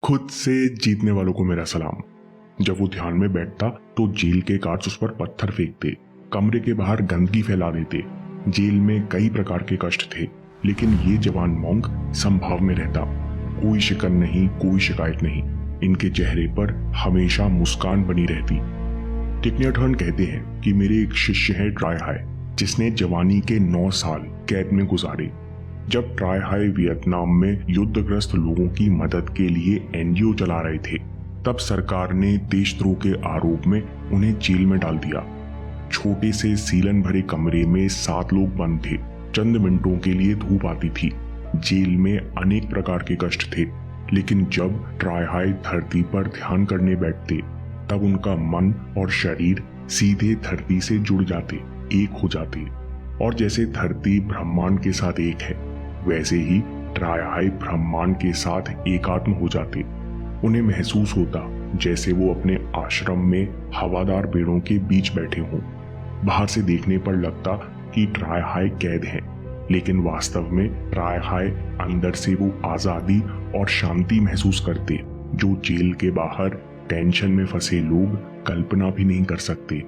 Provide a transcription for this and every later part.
खुद से जीतने वालों को मेरा सलाम। जब वो ध्यान में बैठता तो जेल के गार्ड्स उस पर पत्थर फेंकते, कमरे के बाहर गंदगी फैला देते। जेल में कई प्रकार के कष्ट थे, लेकिन ये जवान मॉन्क संभाव में रहता। कोई शिकन नहीं, कोई शिकायत नहीं। इनके चेहरे पर हमेशा मुस्कान बनी रहती। थिक नैट हर्न कहते हैं कि मेरे एक शिष्य है ट्राई हाई, जिसने जवानी के 9 साल कैद में गुजारे। जब ट्राई हाई वियतनाम में युद्धग्रस्त लोगों की मदद के लिए एनजीओ चला रहे थे, तब सरकार ने देशद्रोह के आरोप में उन्हें जेल में डाल दिया। छोटे से सीलन भरे कमरे में 7 लोग बंद थे। चंद मिनटों के लिए धूप आती थी। जेल में अनेक प्रकार के कष्ट थे, लेकिन जब ट्राई हाई धरती पर ध्यान करने बैठते, तब उनका मन और शरीर सीधे धरती से जुड़ जाते, एक हो जाते। और जैसे धरती ब्रह्मांड के साथ एक है, वैसे ही ट्राई हाई ब्रह्मांड के साथ एकात्म हो जाते। उन्हें महसूस होता जैसे वो अपने आश्रम में हवादार पेड़ों के बीच बैठे हों। बाहर से देखने पर लगता कि ट्राई हाई कैद हैं, लेकिन वास्तव में ट्राई हाई अंदर से वो आजादी और शांति महसूस करते, जो जेल के बाहर टेंशन में फंसे लोग कल्पना भी नहीं कर सकते।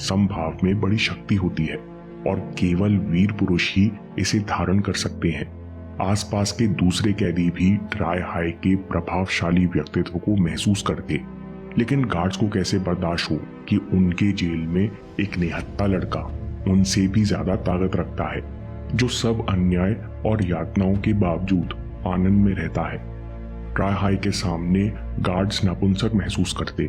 संभाव में बड़ी शक्ति होती है और केवल वीर पुरुष ही इसे धारण कर सकते हैं। आसपास के दूसरे कैदी भी ट्राई हाई के प्रभावशाली व्यक्तित्व को महसूस करते, लेकिन गार्ड्स को कैसे बर्दाश्त हो कि उनके जेल में एक निहत्था लड़का उनसे भी ज्यादा ताकत रखता है, जो सब अन्याय और यातनाओं के बावजूद आनंद में रहता है। ट्राई हाई के सामने गार्ड्स नपुंसक महसूस करते।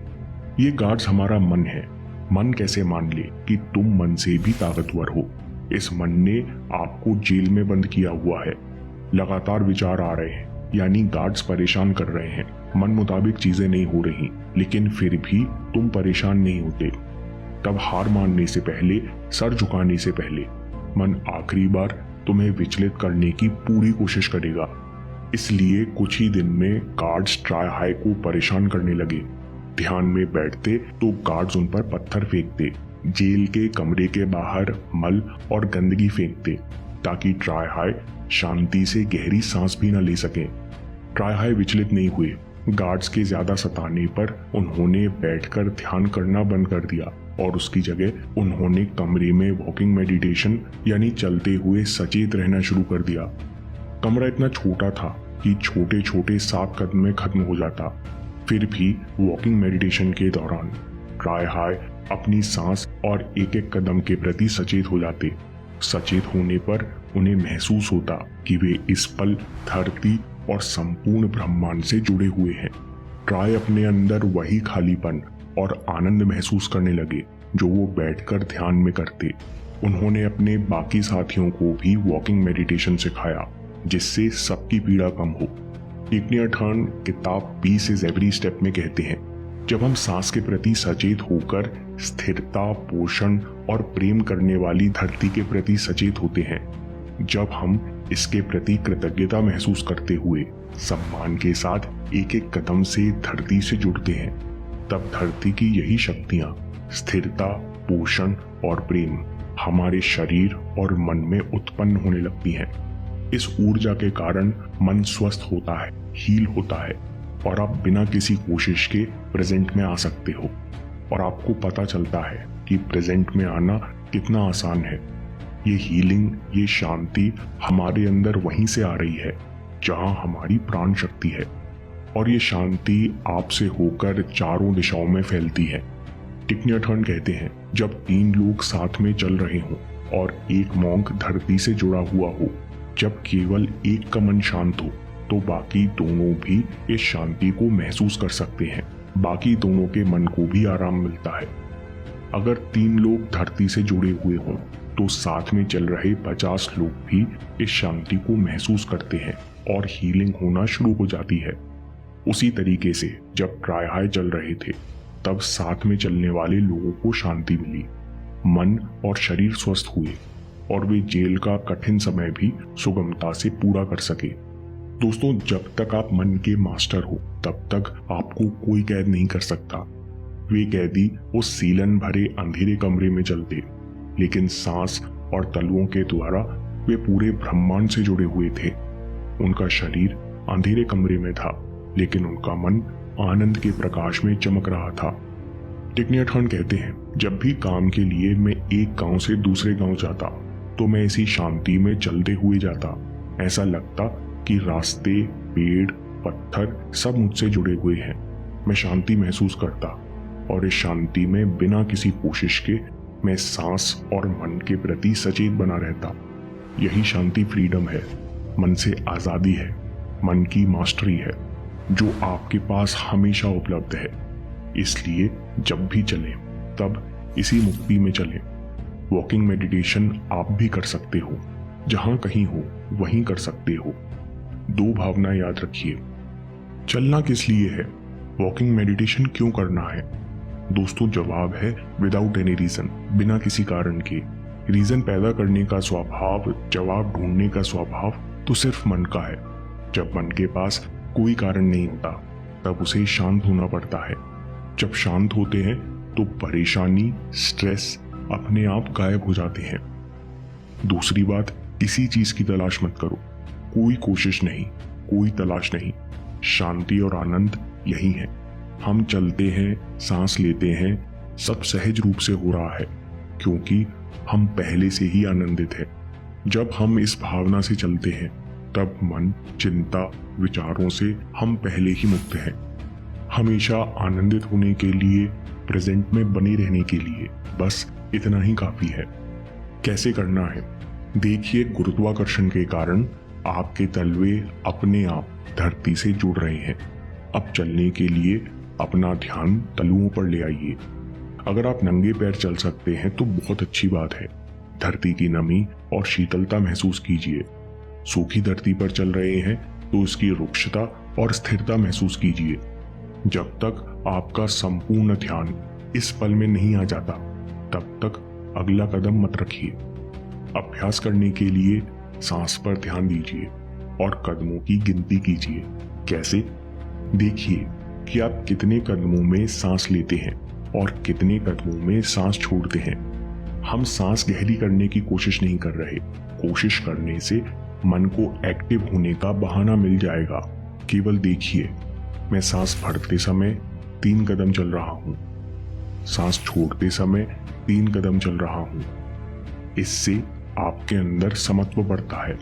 ये गार्ड्स हमारा मन है। मन कैसे मान ले कि तुम मन से भी ताकतवर हो। इस मन ने आपको जेल में बंद किया हुआ है। लगातार विचार आ रहे हैं, यानी गार्ड्स परेशान कर रहे हैं। मन मुताबिक चीजें नहीं हो रही, लेकिन फिर भी तुम परेशान नहीं होते। तब हार मानने से पहले, सर झुकाने से पहले, मन आखिरी बार तुम्हें विचलित करने की पूरी कोशिश करेगा। इसलिए कुछ ही दिन में गार्ड्स ट्राई हाई को परेशान करने लगे। ध्यान में बैठते तो गार्ड्स उन पर पत्थर फेंकते, जेल के कमरे के बाहर मल और गंदगी फेंकते, ताकि ट्राई हाई शांति से गहरी सांस भी न ले सकें। ट्राई हाई विचलित नहीं हुए। गार्ड्स के ज्यादा सताने पर उन्होंने बैठकर ध्यान करना बंद कर दिया और उसकी जगह उन्होंने कमरे में वॉकिंग मेडिटेशन यानी चलते हुए सचेत रहना शुरू कर दिया। कमरा इतना छोटा था कि छोटे छोटे 7 कदम में खत्म हो जाता। फिर भी वॉकिंग मेडिटेशन के दौरान ट्राई हाई अपनी सांस और एक एक कदम के प्रति सचेत हो जाते। सचेत होने पर उन्हें महसूस होता कि वे इस पल धरती और संपूर्ण ब्रह्मांड से जुड़े हुए हैं। ट्राई अपने अंदर वही खालीपन और आनंद महसूस करने लगे जो वो बैठकर ध्यान में करते। उन्होंने अपने बाकी साथियों को भी वॉकिंग मेडिटेशन सिखाया, जिससे सबकी पीड़ा कम हो। थिक नैट हर्न किताब पीस इज एवरी स्टेप में कहते हैं, जब हम सांस के प्रति सचेत होकर स्थिरता, पोषण और प्रेम करने वाली धरती के प्रति सचेत होते हैं, जब हम इसके प्रति कृतज्ञता महसूस करते हुए सम्मान के साथ एक एक कदम से धरती से जुड़ते हैं, तब धरती की यही शक्तियां, स्थिरता, पोषण और प्रेम हमारे शरीर और मन में उत्पन्न होने लगती हैं। इस ऊर्जा के कारण मन स्वस्थ होता है, हील होता है और आप बिना किसी कोशिश के प्रेजेंट में आ सकते हो। और आपको पता चलता है कि प्रेजेंट में आना कितना आसान है। ये हीलिंग, ये शांति हमारे अंदर वहीं से आ रही है जहां हमारी प्राण शक्ति है, और ये शांति आपसे होकर चारों दिशाओं में फैलती है। थिक नैट हर्न कहते हैं, जब 3 लोग साथ में चल रहे हों और एक मॉन्क धरती से जुड़ा हुआ हो, जब केवल एक का मन शांत हो, तो बाकी दोनों भी इस शांति को महसूस कर सकते हैं। बाकी दोनों के मन को भी आराम मिलता है। अगर 3 लोग धरती से जुड़े हुए हों, तो साथ में चल रहे 50 लोग भी इस शांति को महसूस करते हैं और हीलिंग होना शुरू हो जाती है। उसी तरीके से जब ट्राई हाई चल रहे थे, तब साथ में चलने वाले लोगों को शांति मिली, मन और शरीर स्वस्थ हुए और वे जेल का कठिन समय भी सुगमता से पूरा कर सके। दोस्तों, जब तक आप मन के मास्टर हो, तब तक आपको कोई कैद नहीं कर सकता। वे कैदी उस सीलन भरे अंधेरे कमरे में चलते, लेकिन सांस और तलुओं के द्वारा वे पूरे ब्रह्मांड से जुड़े हुए थे। उनका शरीर अंधेरे कमरे में था, लेकिन उनका मन आनंद के प्रकाश में चमक रहा था। थिक नैट हन कहते हैं, जब भी काम के लिए मैं एक गांव से दूसरे गांव जाता तो मैं इसी शांति में चलते हुए जाता। ऐसा लगता कि रास्ते, पेड़, पत्थर सब मुझसे जुड़े हुए हैं। मैं शांति महसूस करता और इस शांति में बिना किसी कोशिश के मैं सांस और मन के प्रति सचेत बना रहता। यही शांति फ्रीडम है, मन से आजादी है, मन की मास्टरी है, जो आपके पास हमेशा उपलब्ध है। इसलिए जब भी चलें तब इसी मुक्ति में चलें। वॉकिंग मेडिटेशन आप भी कर सकते हो, जहां कहीं हो वहीं कर सकते हो। 2 भावना याद रखिए। चलना किस लिए है? वॉकिंग मेडिटेशन क्यों करना है? दोस्तों, जवाब है विदाउट एनी रीजन, बिना किसी कारण के। रीजन पैदा करने का स्वभाव, जवाब ढूंढने का स्वभाव तो सिर्फ मन का है। जब मन के पास कोई कारण नहीं होता तब उसे शांत होना पड़ता है। जब शांत होते हैं तो परेशानी, स्ट्रेस अपने आप गायब हो जाते हैं। दूसरी बात, किसी चीज की तलाश मत करो। कोई कोशिश नहीं, कोई तलाश नहीं। शांति और आनंद यही है। हम चलते हैं, सांस लेते हैं, सब सहज रूप से हो रहा है क्योंकि हम पहले से ही आनंदित हैं। जब हम इस भावना से चलते हैं तब मन, चिंता, विचारों से हम पहले ही मुक्त हैं। हमेशा आनंदित होने के लिए, प्रेजेंट में बने रहने के लिए बस इतना ही काफी है। कैसे करना है? देखिए, गुरुत्वाकर्षण के कारण आपके तलवे अपने आप धरती से जुड़ रहे हैं। अब चलने के लिए अपना ध्यान तलुओं पर ले आइए। अगर आप नंगे पैर चल सकते हैं तो बहुत अच्छी बात है। धरती की नमी और शीतलता महसूस कीजिए। सूखी धरती पर चल रहे हैं तो उसकी रुक्षता और स्थिरता महसूस कीजिए। जब तक आपका संपूर्ण ध्यान इस पल में नहीं आ जाता तब तक अगला कदम मत रखिए। अभ्यास करने के लिए सांस पर ध्यान दीजिए और कदमों की गिनती कीजिए। कैसे? देखिए कि आप कितने कदमों में सांस लेते हैं और कितने कदमों में सांस छोड़ते हैं। हम सांस गहरी करने की कोशिश नहीं कर रहे। कोशिश करने से मन को एक्टिव होने का बहाना मिल जाएगा। केवल देखिए, मैं सांस भरते समय 3 कदम चल रहा हूं, सांस छोड़ते समय 3 कदम चल रहा हूं। इससे आपके अंदर समत्व बढ़ता है।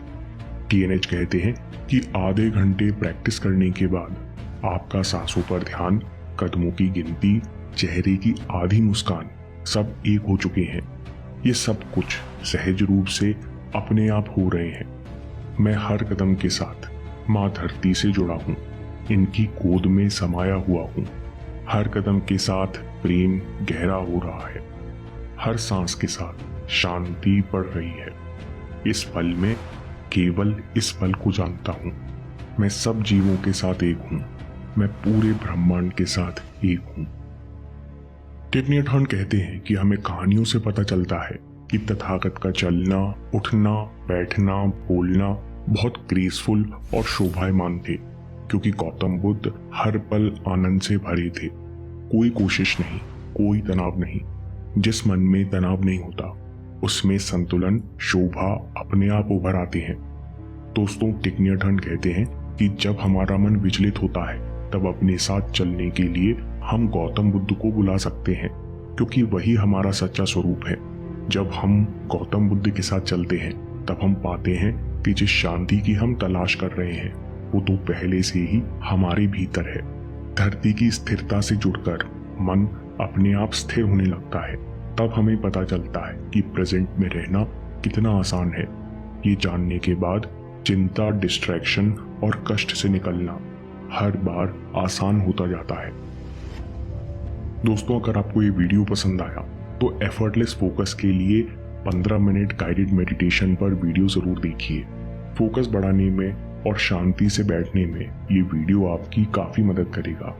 TNH कहते हैं कि आधे घंटे प्रैक्टिस करने के बाद आपका सांसों पर ध्यान, कदमों की गिनती, चेहरे की आधी मुस्कान सब एक हो चुके हैं। ये सब कुछ सहज रूप से अपने आप हो रहे हैं। मैं हर कदम के साथ माँ धरती से जुड़ा हूँ, इनकी गोद में समाया हुआ हूँ। हर कदम के साथ प्रेम गहरा हो रहा है। हर सांस के साथ शांति बढ़ रही है। इस पल में केवल इस पल को जानता हूँ। मैं सब जीवों के साथ एक हूँ। मैं पूरे ब्रह्मांड के साथ एक हूँ। थिक नैट हन कहते हैं कि हमें कहानियों से पता चलता है कि तथागत का चलना, उठना, बैठना, बोलना बहुत ग्रेसफुल और शोभायमान थे क्योंकि गौतम बुद्ध हर पल आनंद से भरे थे। कोई कोशिश नहीं, कोई तनाव नहीं। जिस मन में तनाव नहीं होता उसमें संतुलन, शोभा अपने आप उभर आते हैं। दोस्तों, थिक नैट हन कहते हैं कि जब हमारा मन विचलित होता है तब अपने साथ चलने के लिए हम गौतम बुद्ध को बुला सकते हैं क्योंकि वही हमारा सच्चा स्वरूप है। जब हम गौतम बुद्ध के साथ चलते हैं तब हम पाते हैं कि जिस शांति की हम तलाश कर रहे हैं वो तो पहले से ही हमारे भीतर है। धरती की स्थिरता से जुड़कर मन अपने आप स्थिर होने लगता है। तब हमें पता चलता है कि प्रेजेंट में रहना कितना आसान है। ये जानने के बाद चिंता, डिस्ट्रैक्शन और कष्ट से निकलना हर बार आसान होता जाता है। दोस्तों, अगर आपको ये वीडियो पसंद आया तो एफर्टलेस फोकस के लिए 15 मिनट गाइडेड मेडिटेशन पर वीडियो जरूर देखिए। फोकस बढ़ाने में और शांति से बैठने में ये वीडियो आपकी काफी मदद करेगा।